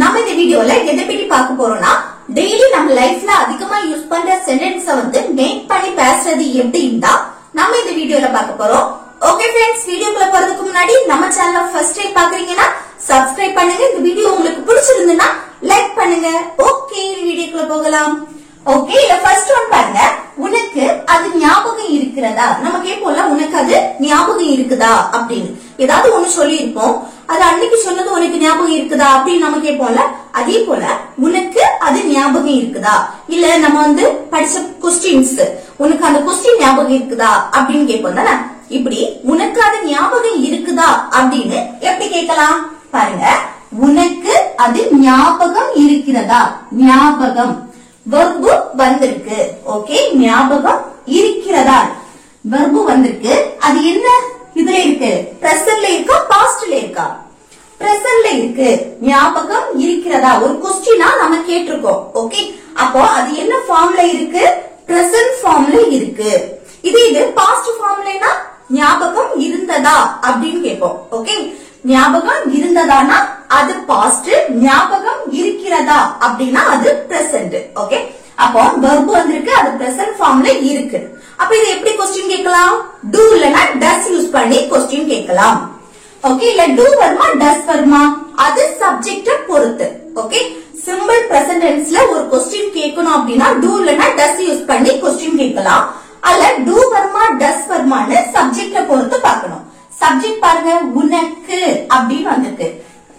நம்ம இந்த வீடியோல எதை பத்தி பார்க்க போறோம்னா டெய்லி நம்ம லைஃப்ல அதிகமா யூஸ் பண்ற சென்டென்ஸ வந்து மேக் பண்ணி பேசுறது எப்படின்னா நம்ம இந்த வீடியோல பார்க்க போறோம். ஓகே फ्रेंड्स, வீடியோக்குள்ள போறதுக்கு முன்னாடி நம்ம சேனலை ஃபர்ஸ்ட் டைம் பாக்குறீங்கன்னா சப்ஸ்கிரைப் பண்ணுங்க. இந்த வீடியோ உங்களுக்கு பிடிச்சிருந்தா லைக் பண்ணுங்க. ஓகே, வீடியோக்குள்ள போகலாம். ஓகே, இல்ல ஃபர்ஸ்ட் ஒன் பாருங்க. உனக்கு அது ஞாபகம் இருக்கிறதா? நம்ம கேட்போம்ல, உனக்கு அது ஞாபகம் இருக்குதா அப்படின்னு. ஏதாவது ஒண்ணு சொல்லி இருப்போம், அது அன்னைக்கு சொன்னது உனக்கு ஞாபகம் இருக்குதா அப்படின்னு நம்ம கேட்போம்ல. அதே போல உனக்கு அது ஞாபகம் இருக்குதா, இல்ல நம்ம வந்து படிச்ச கொஸ்டின்ஸ் உனக்கு அந்த கொஸ்டின் ஞாபகம் இருக்குதா அப்படின்னு கேட்போம் தானே. இப்படி உனக்கு அது ஞாபகம் இருக்குதா அப்படின்னு எப்படி கேட்கலாம் பாருங்க. உனக்கு அது ஞாபகம் இருக்கிறதா, ஞாபகம் வெர்பு வந்திருக்கு. ஓகே, ஞாபகம் இருக்கிறதா வெர்பு வந்திருக்கு. அது என்ன இதுல இருக்கு? பிரசன்ட்ல இருக்கா, பாஸ்ட்ல இருக்கா? பிரசன்ட்ல இருக்கு. ஞாபகம் இருக்கிறதா ஒரு क्वेश्चनா நம்ம கேட்டிருக்கோம். ஓகே, அப்போ அது என்ன ஃபார்ம்ல இருக்கு? பிரசன்ட் ஃபார்ம்ல இருக்கு. இது பாஸ்ட் ஃபார்ம்லனா ஞாபகம் இருந்ததா அப்படின்னு கேட்போம். ஓகே, ஞாபகம் இருந்ததானா அது பாஸ்ட், ஞாபகம் இருக்கிறதா அப்படின்னா அது பிரசன்ட். ஓகே, அப்போ வெர்ப் வந்திருக்கு, அது பிரசன்ட் ஃபார்ம்ல இருக்கு. அப்ப இது எப்படி क्वेश्चन கேட்கலாம்? do இல்லனா does யூஸ் பண்ணி क्वेश्चन கேட்கலாம். ஓகே, இல்ல do வருமா does வருமா அது சப்ஜெக்ட்ட பொறுத்து. ஓகே, சிம்பிள் பிரசன்ட் டென்ஸ்ல ஒரு क्वेश्चन கேட்கணும் அப்படின்னா do இல்லனா does யூஸ் பண்ணி क्वेश्चन கேட்கலாம். அல்ல do வருமா does வருமான்னு சப்ஜெக்ட்ட பொறுத்து பார்க்கணும். சப்ஜெக்ட் பாருங்க, உனக்கு அப்படின்னு வந்திருக்கு.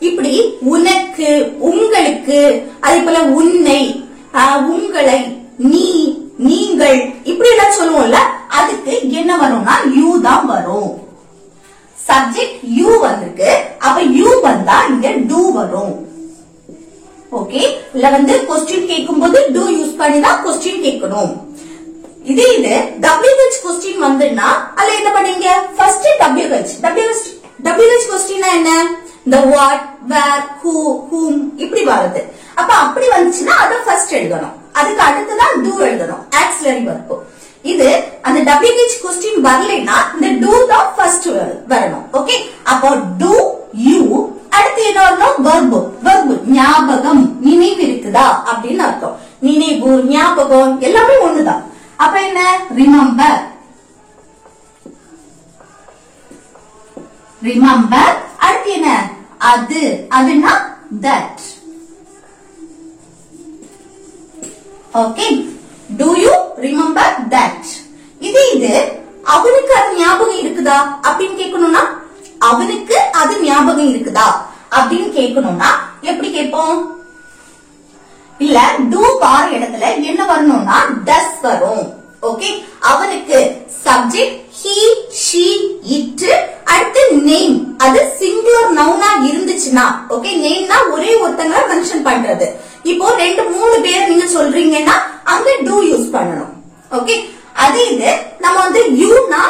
இப்படி உனக்கு, உங்களுக்கு, அதே போல உன்னை, உங்களை, நீ, நீங்கள் இப்படி எல்லாம் சொல்லுவோம்ல, அதுக்கு என்ன வரும்னா யூ தான் வரும். சப்ஜெக்ட் யூ வந்திருக்கு, அப்ப யூ வந்தா இங்க do வரும். ஓகே, இல்ல வந்து क्वेश्चन கேட்கும்போது do யூஸ் பண்ணி தான் क्वेश्चन கேட்கணும். இது WH क्वेश्चन வந்துனா அல்ல என்ன பண்ணீங்க? ஃபர்ஸ்ட் WH क्वेश्चन என்ன? the what, where, who, whom இப்படி வருது. அப்ப அப்படி வந்துச்சுன்னா அத ஃபர்ஸ்ட் எழுதணும். அதுக்கு அடுத்து தான் do எழுதணும், ஆக்ஸிலரி வெர்ப். இது அந்த WH क्वेश्चन வரலைனா இந்த do தான் ஃபர்ஸ்ட் வரணும். ஓகே, அப்போ do you, அடுத்து என்ன வரணும்? வெர்ப். ஞாபகம், நினைவு இருக்குதா அப்படின்னு அர்த்தம். நினைவு, ஞாபகம் எல்லாமே ஒண்ணுதான். அப்ப என்ன? ரிமெம்பர். அடுத்து என்ன? அதுனா that. Okay, do you remember that? இது அவனுக்கு அது ஞாபகம் இருக்குதா அப்படின்னு கேட்கணும்னா, அவனுக்கு அது ஞாபகம் இருக்குதா அப்படின்னு கேட்கணும்னா எப்படி கேட்போம்? இல்ல do பார இடத்துல என்ன வரணும்னா does வரும். ஓகே, அவனுக்கு சப்ஜெக்ட் he, she, it, அடுத்து நேம். அது சிங்குலர் நவுனா இருந்துச்சுன்னா, ஓகே, நேம்னா ஒரே ஒருத்தங்க மென்ஷன் பண்றது. இப்போ 2-3 பேர் நீங்க சொல்றீங்கன்னா அங்க do யூஸ் பண்ணணும். ஓகே, அது நம்ம வந்து யூனா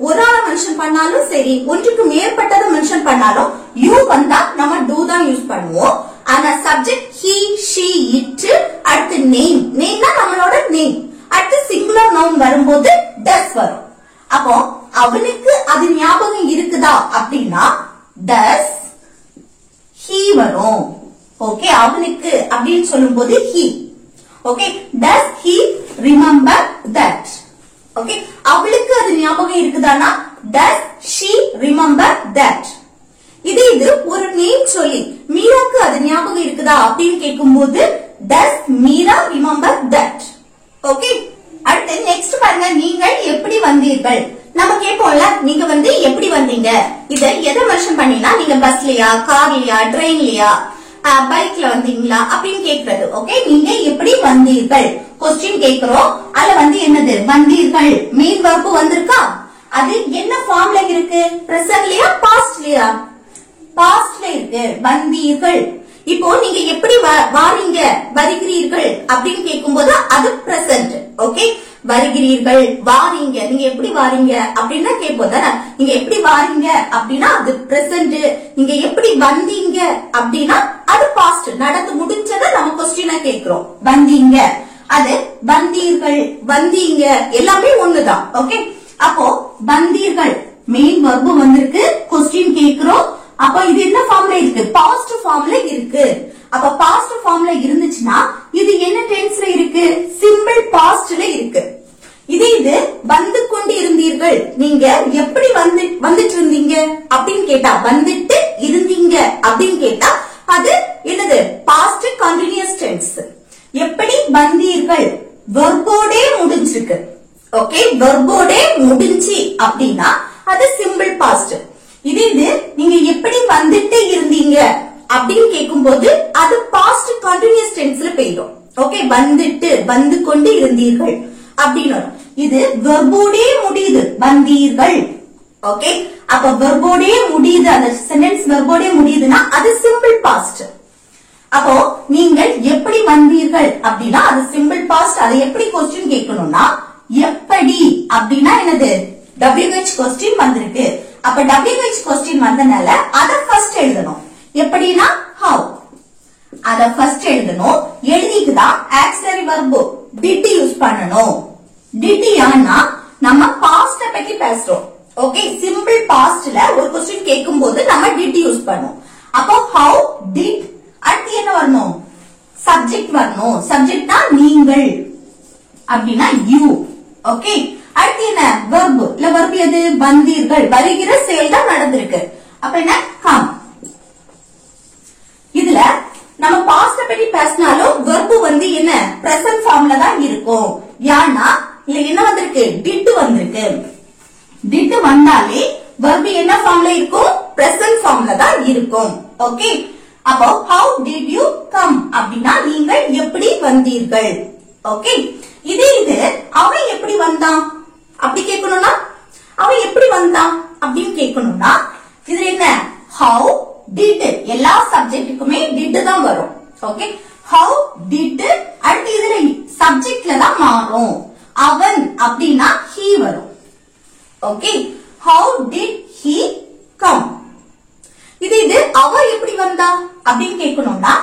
ஒரு ஆளை மென்ஷன் பண்ணாலும் சரி, ஒன்றுக்கு மேற்பட்டதை மென்ஷன் பண்ணாலும் யூ வந்தா நம்ம do தான் யூஸ் பண்ணுவோம். ஆனா சப்ஜெக்ட் he, she, it, அடுத்து நேம்னா நம்மளோட நேம், அடுத்து சிங்குலர் நவுன் வரும்போது does வரும். அப்போ அவனுக்கு அது ஞாபகம் இருக்குதா அப்படின்னா does he வரும். ஓகே, அவனுக்கு அப்படின்னு சொல்லும்போது he. Okay, does he remember that? Okay, அவளுக்கு அது ஞாபகம் இருக்குதானா does she remember that? இது ஒரு நேம் சொல்லி மீராக்கு அது ஞாபகம் இருக்குதா அப்படின்னு கேட்கும்போது does Meera remember that? Okay, அடுத்து நெக்ஸ்ட் பாருங்க. நீங்கள் எப்படி வந்தீர்கள்? நம்ம கேட்போம்ல, நீங்க வந்து எப்படி வந்தீங்க? இத எதை மென்ஷன் பண்ணீங்கன்னா நீங்க பஸ்லயா, கார்லயா, ட்ரெயின்லயா, பைக்ல வந்தீங்களா அப்படின்னு கேக்குறது. ஓகே, நீங்க எப்படி வந்தீர்கள் क्वेश्चन கேக்குறோம். அதுல வந்து என்னது? வந்தீர்கள் மெயின் வெர்ப் வந்திருக்கா? அது என்ன ஃபார்ம்ல இருக்கு? பிரசன்ட்லயா, பாஸ்ட்லயா? பாஸ்ட்ல இருக்கு, வந்தீர்கள். இப்போ நீங்க எப்படி வாரீங்க, வருகிறீர்கள் அப்படின்னு கேட்கும்போது அது பிரசன்ட். ஓகே, வருகிறீர்கள், வாரீங்க, நீங்க எப்படி வாரீங்க அப்படின்னா கேட்போம் தானே. நீங்க எப்படி வாரீங்க அப்படின்னா அது பிரசன்ட். நீங்க எப்படி வந்தீங்க அப்படின்னா அது பாஸ்ட், நடந்து முடிஞ்சதை நம்ம क्वेश्चना கேக்குறோம். வந்தீங்க, அது வந்தீர்கள், வந்தீங்க எல்லாமே ஒண்ணுதான். ஓகே, அப்போ வந்தீர்கள் மெயின் வெர்ப் வந்திருக்கு, क्वेश्चन கேக்குறோம். அப்ப இது என்ன ஃபார்ம்ல இருக்கு? பாஸ்ட் ஃபார்ம்ல இருக்கு. அப்ப பாஸ்ட் ஃபார்ம்ல இருந்துச்சுன்னா இது என்ன டென்ஸ்ல இருக்கு? சிம்பிள் பாஸ்ட்ல இருக்கு. இது வந்து கொண்டு இருந்தீர்கள், நீங்க எப்படி வந்துட்டு இருந்தீங்க அப்படின்னு கேட்டா, வந்துட்டு இருந்தீங்க அப்படின்னு கேட்டா அது என்னது? Past continuous tense. எப்படி வந்தீர்கள் வெர்போடே முடிஞ்சிருக்கு. ஓகே, வெர்போடே முடிஞ்சி அப்படின்னா அது சிம்பிள் பாஸ்ட். இது நீங்க எப்படி வந்துட்டு இருந்தீங்க அப்படின்னு கேட்கும்போது அது பாஸ்ட் கண்டினியூஸ் டென்ஸ்ல போயிடும். ஓகே, வந்துட்டு வந்து கொண்டு இருந்தீர்கள் அப்படின்னு. இது வெர்போடே முடியுது, வந்தீர்கள். ஓகே, அப்ப வெர்போடே முடியுது, அந்த சென்டென்ஸ் வெர்போடே முடியுதுன்னா அது சிம்பிள் பாஸ்ட். அப்போ நீங்கள் எப்படி வந்தீர்கள் அப்படின்னா அது சிம்பிள் பாஸ்ட். அதை எப்படி கொஸ்டின் கேட்கணும்னா எப்படி அப்படின்னா என்னது? WH கொஸ்டின் வந்திருக்கு. அப்ப WH கொஸ்டின் வந்தனால அத ஃபர்ஸ்ட் எழுதணும். எப்படின்னா how, அத ஃபர்ஸ்ட் எழுதணும். எழுதிக்குதான் ஆக்சிலரி வெர்ப் did யூஸ் பண்ணணும். did யானா நம்ம பாஸ்ட பத்தி பேசுறோம். ஓகே, சிம்பிள் பாஸ்ட்ல ஒரு கொஸ்டின் கேட்கும்போது நம்ம did யூஸ் பண்ணுவோம். அப்போ how did, அடுத்து என்ன வரணும்? சப்ஜெக்ட் வரணும். சப்ஜெக்ட்னா நீங்கள் அப்படின்னா you. ஓகே, அடுத்து என்ன? வெர்ப். இல்ல வெர்ப் எது? வந்தீர்கள், வருகிற செயல் தான் நடந்திருக்கு. அப்ப என்ன? come. இதுல நம்ம பாஸ்ட பத்தி பேசினாலும் வெர்ப் வந்து என்ன? பிரசன்ட் ஃபார்ம்ல தான் இருக்கும். யானா இல்ல என்ன வந்திருக்கு? did வந்திருக்கு. did வந்தாலே வெர்ப் என்ன ஃபார்ம்ல இருக்கும்? பிரசன்ட் ஃபார்ம்ல தான் இருக்கும். ஓகே, அப்போ how did you come அப்படின்னா நீங்கள் எப்படி வந்தீர்கள். ஓகே, இது அவன் எப்படி வந்தான் அப்படி கேட்கணும்னா, அவன் எப்படி வந்தான் அப்படின்னு கேட்கணும்னா இது என்ன? how did, எல்லா சப்ஜெக்ட்டுக்குமே did தான் வரும். ஓகே, how did, அடுத்து இதுல சப்ஜெக்ட்ல தான் மாறும். அவன் அப்படின்னா he வரும். Okay, how did he come. இது அவ எப்படி வந்தா அப்படின்னு கேட்கணும்னா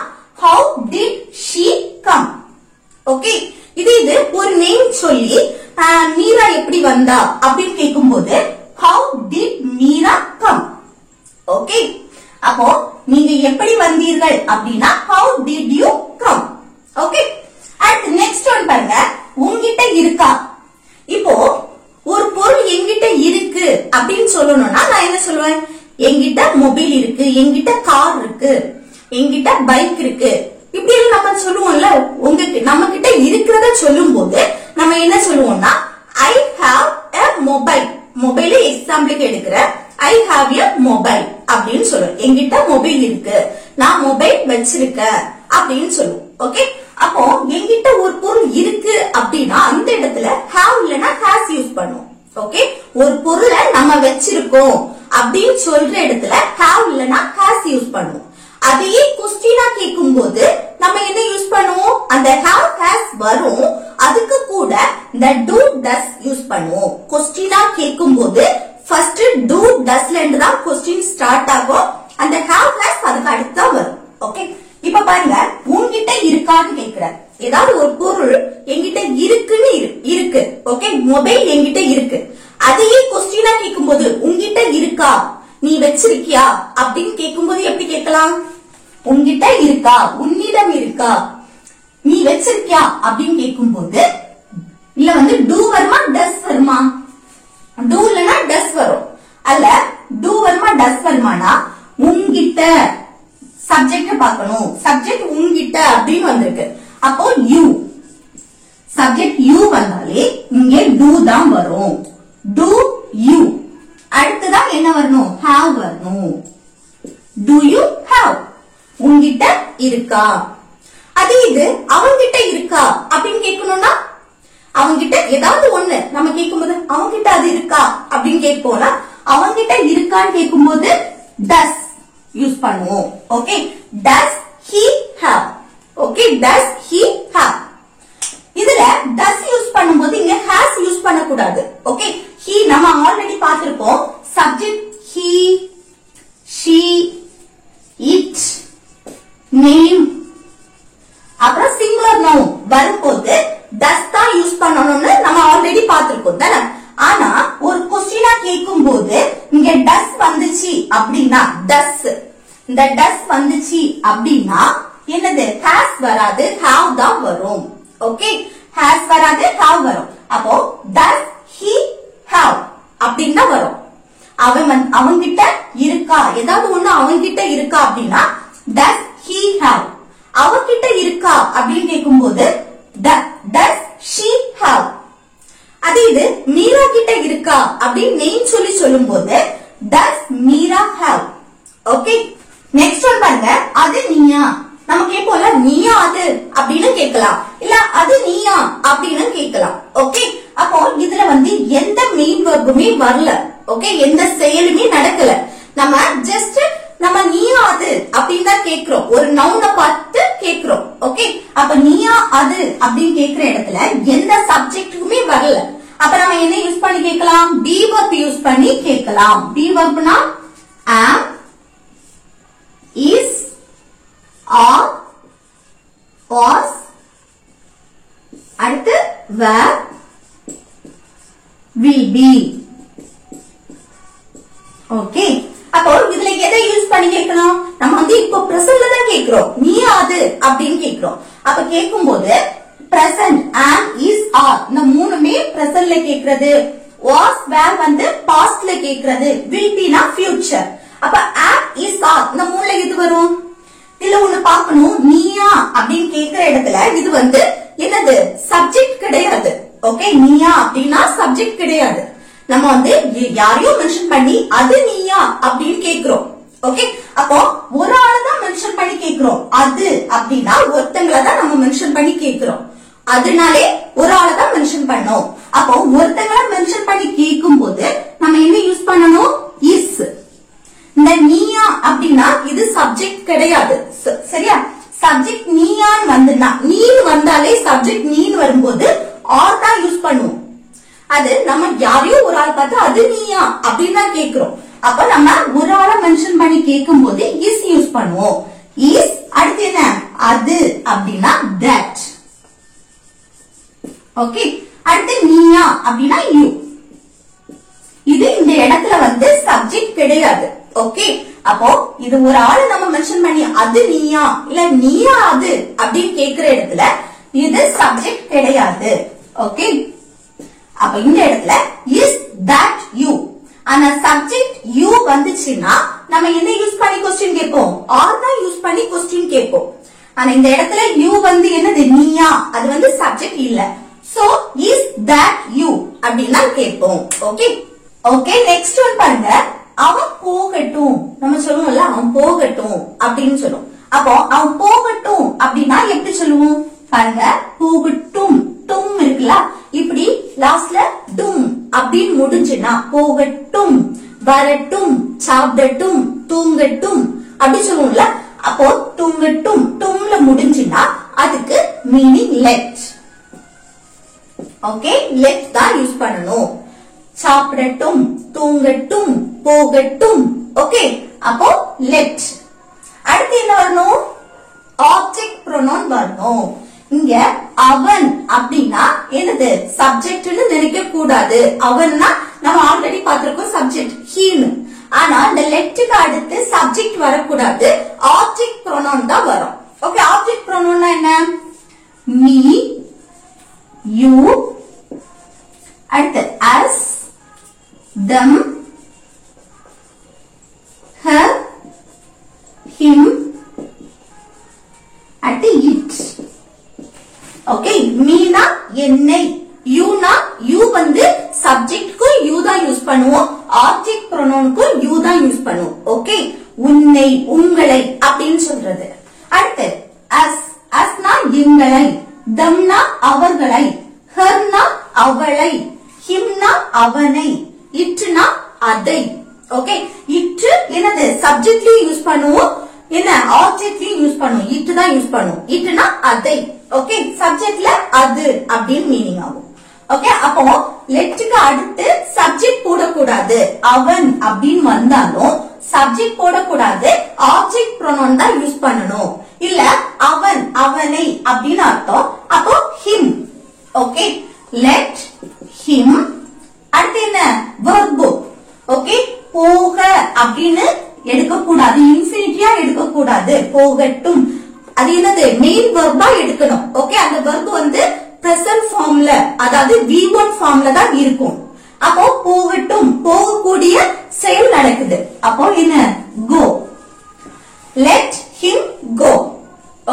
how did she come. Okay, இது ஒரு நேம் சொல்லி மீரா எப்படி வந்தா அப்படின்னு கேட்கும்போது how did Meera come. Okay, அப்போ நீங்க எப்படி வந்தீர்கள் அப்படின்னா how did you come. Okay, அடுத்து நெக்ஸ்ட் ஒன் பாருங்க. உங்ககிட்ட இருக்கா. இப்போ ஒரு பொருள் என்கிட்ட இருக்கு அப்படின்னு சொல்லணும்னா நான் என்ன சொல்லுவேன்? என்கிட்ட மொபைல் இருக்கு, என்கிட்ட கார் இருக்கு, என்கிட்ட பைக் இருக்கு, இப்படி நம்ம சொல்லுவோம்ல. நம்ம கிட்ட இருக்கிறத சொல்லும் போது நம்ம என்ன சொல்லுவோம்னா I have a mobile. மொபைல எக்ஸாம்பிளுக்கு எடுக்கிற I have a mobile அப்படின்னு சொல்லுவோம். என்கிட்ட மொபைல் இருக்கு, நான் மொபைல் வச்சிருக்கேன் அப்படின்னு சொல்லுவோம். ஓகே, அப்போ என்கிட்ட ஒரு பொருள் இருக்கு அப்படின்னா அந்த இடத்துல have இல்லனா has யூஸ் பண்ணுவோம். ஓகே, ஒரு பொருளை நம்ம வச்சிருக்கோம் அப்படின்னு சொல்ற இடத்துல have இல்லனா has யூஸ் பண்ணுவோம். அதையே கொஸ்டினா கேட்கும் போது நம்ம என்ன யூஸ் பண்ணுவோம்? அந்த have has வரும், அதுக்கு கூட இந்த do does யூஸ் பண்ணுவோம். கொஸ்டினா கேட்கும் போது ஃபர்ஸ்ட் do doesல இருந்து தான் கொஸ்டின் ஸ்டார்ட் ஆகும். அந்த have has அதுக்கு அடுத்து தான் வரும். ஓகே, இப்ப பாருங்க, உன்கிட்ட இருக்கான்னு கேக்குற. ஏதாவது ஒரு பொருள் என்கிட்ட இருக்குன்னு இருக்கு. ஓகே, மொபைல் என்கிட்ட இருக்கு. அதையே கொஸ்டினா கேட்கும் போது உன்கிட்ட இருக்கா, நீ வச்சிருக்கியா அப்படின்னு கேட்கும்போது எப்படி கேட்கலாம்? உன்கிட்ட இருக்கா, உன்னிடம் இருக்கா, நீ வச்சிருக்கியா அப்படின்னு கேட்கும்போது இல்ல வந்து do வருமா does வருமா? do இல்லனா does வரும். அல்ல do வருமா does வருமானா உன்கிட்ட சப்ஜெக்ட் பார்க்கணும். சப்ஜெக்ட் உன்கிட்ட அப்படின்னு வந்திருக்கு. அப்போ you, சப்ஜெக்ட் you வந்தாலே இங்கே do தான் வரும். do you. அடுத்ததான் என்ன வரணும்? have வரணும். do you have, உன்கிட்ட இருக்கா. அது அவங்கிட்ட இருக்கா அப்படின்னு கேட்கணும்னா அவங்கிட்ட ஏதாவது ஒண்ணு நம்ம கேட்கும்போது அவங்கிட்ட அது இருக்கா அப்படின்னு கேட்போம்னா அவங்கிட்ட இருக்கான்னு கேட்கும்போது does யூஸ் பண்ணுவோம். Okay, does he have. Okay, does he have. இதுல does யூஸ் பண்ணும்போது இங்க has யூஸ் பண்ணக்கூடாது. ஓகே, he நம்ம ஆல்ரெடி பார்த்திருக்கோம். Subject he, she, it, name, அப்புறம் சிங்குலர் நவுன் வரும்போது does தான் யூஸ் பண்ணணும்னு நம்ம ஆல்ரெடி பார்த்திருக்கோம் தானே. ஆனா ஒரு கொஸ்டினா கேட்கும் போது இங்க does வந்துச்சு அப்படின்னா does, இந்த does வந்துச்சு அப்படின்னா என்னது ஹேஸ் வராது, ஹாவ் தான் வரும். ஓகே, ஹேஸ் வராது, ஹாவ் வரும். அப்போ டஸ் ஹி ஹாவ் அப்படின்னு தான் வரும். அவன்கிட்ட இருக்கா, ஏதாவது ஒண்ணு அவன்கிட்ட இருக்கா அப்படின்னா டஸ் ஹி ஹாவ். அவகிட்ட இருக்கா அப்படின்னு கேட்கும்போது டஸ் ஷி ஹாவ். அதே இது மீரா கிட்ட இருக்கா அப்படின்னு நேம் சொல்லி சொல்லும் போது does Meera have. Okay, next one பாருங்க, அது நீயா. நம்ம கேட்போம்ல, நீயா அது அப்படின்னு கேட்கலாம், இல்ல அது நீயா அப்படின்னு கேட்கலாம். ஓகே, அப்போ இதுல எந்த மெயின் வெர்புமே வரல. ஓகே, எந்த செயலுமே நடக்கல. நம்ம ஜஸ்ட் நம்ம நீயா அது அப்படின்னு தான் கேக்குறோம், ஒரு நவுனை பார்த்து கேக்குறோம். ஓகே, அப்ப நீயா அது அப்படின்னு கேக்குற இடத்துல எந்த சப்ஜெக்டுக்குமே வரல. அப்ப நம்ம என்ன யூஸ் பண்ணி கேட்கலாம்? பி வெர்ப் யூஸ் பண்ணி கேட்கலாம். பி வெர்ப்னா am, is, are, was, அடுத்து were, will be. ஓகே, அப்போ இதுல எதை யூஸ் பண்ணி கேட்கணும்? நம்ம இப்போ பிரசன்ட்ல தான் கேக்குறோம், நீ அது அப்படின்னு கேக்குறோம். அப்ப கேட்கும்போது பிரசன்ட் am, is, are இந்த மூணுமே பிரசன்ட்ல கேக்குறது. was, were பாஸ்ட்ல கேக்குறது. will be னா future. அப்ப am, is, are இந்த மூணுல இது வரும். இதுல ஒண்ணு பார்க்கணும், நீயா அப்படின்னு கேக்குற இடத்துல இது என்னது சப்ஜெக்ட் கிடையாது. ஓகே, நீயா அப்படின்னா சப்ஜெக்ட் கிடையாது. நம்ம யாரையும் மென்ஷன் பண்ணி அது நீயா அப்படின்னு கேக்குறோம். ஓகே, அப்போ ஒரு ஆளை தான் மென்ஷன் பண்ணி கேக்குறோம். அது அப்படின்னா ஒருத்தங்களை தான் நம்ம மென்ஷன் பண்ணி கேக்குறோம். அதனாலே ஒரு ஆளை தான் மென்ஷன் பண்ணோம். அப்போ ஒருத்தங்களை மென்ஷன் பண்ணி கேட்கும் போது நம்ம என்ன யூஸ் பண்ணணும்? இஸ். இந்த நீயா அப்படின்னா இது சப்ஜெக்ட் கிடையாது. சரியா? சப்ஜெக்ட் நீயான்னு நீன்னு வந்தாலே சப்ஜெக்ட் நீன்னு வரும்போது ஆர் தான் யூஸ் பண்ணுவோம். அது நம்ம யாரையும் ஒரு ஆள் பார்த்து அது நீயா அப்படின்னு தான் கேக்குறோம். அப்ப நம்ம ஒரு ஆளை மென்ஷன் பண்ணி கேட்கும் போது இஸ் யூஸ் பண்ணுவோம். இஸ் அடுத்து என்ன? அது அப்படின்னா தட். ஓகே, அடுத்து நீயா அப்படின்னா யூ. இது இந்த இடத்துல சப்ஜெக்ட் கிடையாது. ஓகே, அப்போ இது ஒரு ஆளை நம்ம மென்ஷன் பண்ணி அது நீயா இல்ல நீயா அது அப்படின்னு கேக்குற இடத்துல இது சப்ஜெக்ட் கிடையாது. ஓகே, அப்ப இந்த இடத்துல இஸ் தட் யூ. ஆனா சப்ஜெக்ட் யூ வந்துச்சுன்னா நம்ம என்ன யூஸ் பண்ணி கொஸ்டின் கேட்போம்? ஆர் தான் யூஸ் பண்ணி கொஸ்டின் கேட்போம். ஆனா இந்த இடத்துல யூ என்னது நீயா, அது சப்ஜெக்ட் இல்ல. சோ இஸ் தட் யூ அப்படின்னா கேட்போம். ஓகே, ஓகே, நெக்ஸ்ட் ஒன் பாருங்க, அவன் போகட்டும். நம்ம சொல்லுவோம்ல அவன் போகட்டும் அப்படின்னு சொல்லுவோம். அப்போ அவன் போகட்டும் அப்படின்னா எப்படி சொல்லுவோம்? பாருங்க, போகட்டும் டும் இருக்குல்ல, இப்படி லாஸ்ட்ல டும் அப்படின்னு முடிஞ்சுன்னா போகட்டும், வரட்டும், சாப்பிடட்டும், தூங்கட்டும் அப்படி சொல்லுவோம்ல. அப்போ தூங்கட்டும் டும்ல முடிஞ்சுன்னா அதுக்கு மீனிங் லெட். ஓகே, லெட் தான் யூஸ் பண்ணணும். சாப்பிடட்டும், தூங்கட்டும், போகட்டும். ஓகே, அப்போ லெட். அடுத்து என்ன வரணும்? ஆப்ஜெக்ட் ப்ரோனவுன் வரணும். இங்க அவன் அப்படின்னா என்னது சப்ஜெக்ட்னு நினைக்க கூடாது. அவன்னா நம்ம ஆல்ரெடி பார்த்திருக்கோம் சப்ஜெக்ட் ஹீன்னு. ஆனா இந்த லெட்டுக்கு அடுத்து சப்ஜெக்ட் வரக்கூடாது, ஆப்ஜெக்ட் ப்ரோனவுன் தான் வரும். ஓகே, ஆப்ஜெக்ட் ப்ரோனவுன்னா என்ன? மீ, யூ, அடுத்து as, them, her, him, அடுத்து it. ஓகே, மீனா என்னை, யூனா யூ சப்ஜெக்ட்க்கு யூ தான் யூஸ் பண்ணுவோம், ஆப்ஜெக்ட் ப்ரோனவுனுக்கு யூ தான் யூஸ் பண்ணுவோம். ஓகே, உன்னை, உங்களை அப்படின்னு சொல்றது. அடுத்து as, asனா எங்களை, themனா அவர்களை, herனா அவளை, himனா அவனை, itனா அதை. ஓகே, it என்னது சப்ஜெக்ட்லயும் யூஸ் பண்ணுவோம், என்ன ஆப்ஜெக்ட்லயும் யூஸ் பண்ணுவோம், it தான் யூஸ் பண்ணுவோம். itனா அதை. ஓகே, சப்ஜெக்ட்ல அது அப்படின்னு மீனிங் ஆகும். ஓகே, அப்போ லெட்டுக்கு அடுத்து சப்ஜெக்ட் போடக்கூடாது. அவன் அப்படின்னு வந்தாலும் சப்ஜெக்ட் போடக்கூடாது, ஆப்ஜெக்ட் ப்ரோனவுன் தான் யூஸ் பண்ணணும். இல்ல அவன், அவனை அப்படின்னு அர்த்தம். அப்போ him. Okay, let him. அடுத்து என்ன? verb. ஓகே, போக அப்படின்னு எடுக்க கூடாது, இன்ஃபினிட்டியா எடுக்க கூடாது. போகட்டும், அது என்னது மெயின் வெர்பா எடுக்கணும். ஓகே, அந்த வெர்ப் வந்து பிரசன்ட் ஃபார்ம்ல அதாவது V1 ஃபார்ம்ல தான் இருக்கும். அப்போ போகட்டும் போகக்கூடிய செயல் நடக்குது. அப்போ என்ன go. Let him go.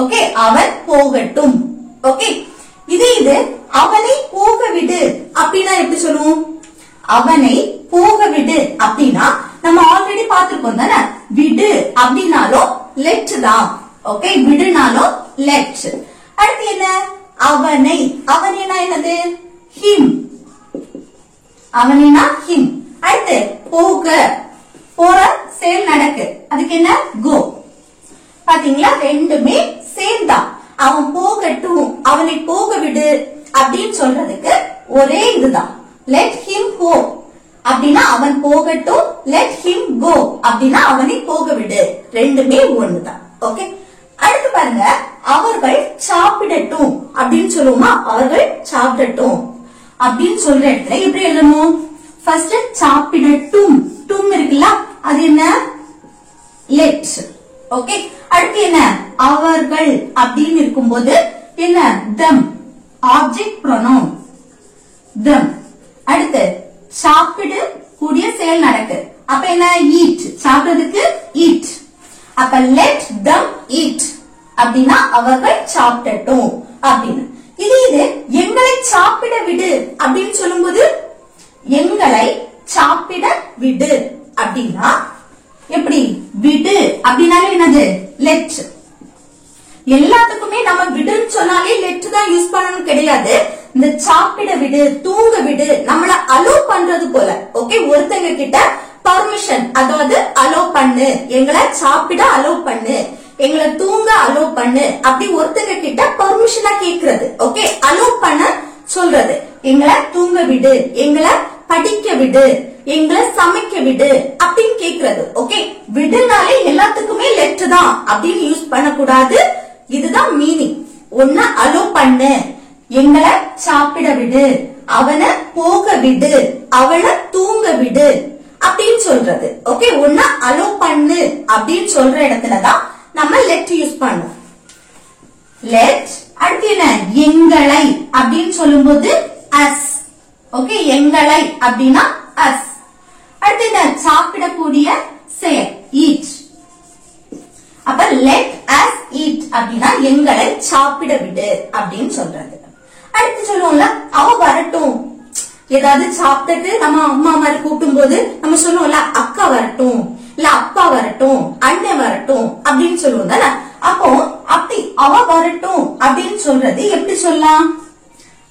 Okay, அவன் போகட்டும். ஓகே, இது அவனை போக விடு அப்படின்னா எப்படி சொல்லுவோம்? அவனை போக விடு அப்படின்னா நம்ம ஆல்ரெடி பார்த்திருக்கோம் தானே. விடு அப்படின்னாலும் லெட் தான். ஓகே, விடுனாலும் லெட். அடுத்து என்ன அவனை, அவனா என்னது him. அவனா him. அடுத்து போக போற செயல் நடக்கு, அதுக்கு என்ன go. பாத்தீங்களா, ரெண்டுமே சேம் தான். அவன் போகட்டும் அவனை போக விடு அப்படின்னு சொல்றதுக்கு ஒரே இதுதான். let him go அப்படின்னா அவன் போகட்டும், let him go அப்படின்னா அவனை போக விடு, ரெண்டுமே ஒண்ணுதான். ஓகே, அடுத்து பாருங்க, அவர்கள் சாப்பிடட்டும் அப்படின்னு சொல்லுவோமா? அவர்கள் சாப்பிடட்டும் அப்படின்னு சொல்ற இடத்துல எப்படி எழுதணும்? ஃபர்ஸ்ட் சாப்பிடட்டும், டும் இருக்குல்ல, அது என்ன let. ஓகே, அடுத்து என்ன அவர்கள் அப்படின்னு இருக்கும்போது என்ன them, ஆப்ஜெக்ட் pronoun them. அடுத்து சாப்பிடு கூடிய செயல் நடக்கு, அப்ப என்ன eat, சாப்பிடுறதுக்கு eat. அப்ப let them eat அப்படின்னா அவர்கள் சாப்பிடட்டும் அப்படின்னு. இது எங்களை சாப்பிட விடு அப்படின்னு சொல்லும்போது எங்களை சாப்பிட விடு அப்படின்னா எப்படி விடு அப்படின்னாலே என்னது let. எல்லாத்துக்குமே நம்ம விடுன்னு சொன்னாலே let தான் யூஸ் பண்ணணும் கிடையாது. இந்த சாப்பிட விடு, தூங்க விடு, நம்மள அலோ பண்றது போல. ஓகே, ஒருத்தங்க கிட்ட பர்மிஷன், அதாவது அலோ பண்ணு, எங்களை சாப்பிட அலோ பண்ணு, எங்களை தூங்க அலோ பண்ணு, அப்படி ஒருத்தங்க கிட்ட பர்மிஷனா கேக்குறது. ஓகே, அலோ பண்ண சொல்றது, எங்களை தூங்க விடு, எங்களை படிக்க விடு, எங்களை சமைக்க விடு அப்படின்னு கேக்குறது. ஓகே, விடுனாலே எல்லாத்துக்குமே லெட் தான் அப்படின்னு யூஸ் பண்ணக்கூடாது. இதுதான் மீனிங். ஒன்னு அலோ பண்ணு, எங்களை சாப்பிட விடு, அவனை போக விடு, அவளை தூங்க விடு அப்படின்னு சொல்றது. ஓகே, ஒன்னு அலோ பண்ணு அப்படின்னு சொல்ற இடத்துலதான் நம்ம லெட் யூஸ் பண்ணுவோம். லெட். அடுத்து என்ன எங்களை அப்படின்னு சொல்லும்போது அஸ். ஓகே, எங்களை அப்படின்னா அஸ். அடுத்து என்ன சாப்பிடக்கூடிய செயல் eat. அப்ப let us eat அப்படின்னா எங்களை சாப்பிட விடு அப்படின்னு சொல்றது. அடுத்து சொல்லுவோம்ல அவ வரட்டும், ஏதாவது சாப்பிட்டுட்டு நம்ம அம்மா மாதிரி கூட்டும் போது நம்ம சொல்லுவோம்ல அக்கா வரட்டும், இல்ல அப்பா வரட்டும், அண்ணன் வரட்டும் அப்படின்னு சொல்லுவோம் தானே. அப்போ அப்படி அவ வரட்டும் அப்படின்னு சொல்றது எப்படி சொல்லலாம்?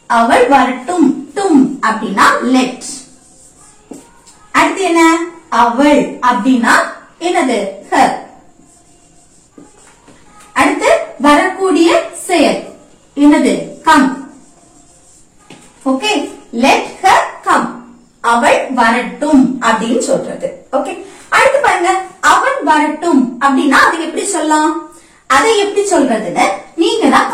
அவள் வரட்டும், டும் அப்படின்னா let. அடுத்து என்ன அவள் அப்படின்னா என்னது her. அடுத்து வரக்கூடிய செயல் என்னது come. Okay, let her come, அவள் வரட்டும் அப்படின்னு சொல்றது. ஓகே, அடுத்து பாருங்க அவன் வரட்டும் அப்படின்னா அது எப்படி சொல்லலாம்? அதை எப்படி சொல்றதுன்னு நீங்க தான்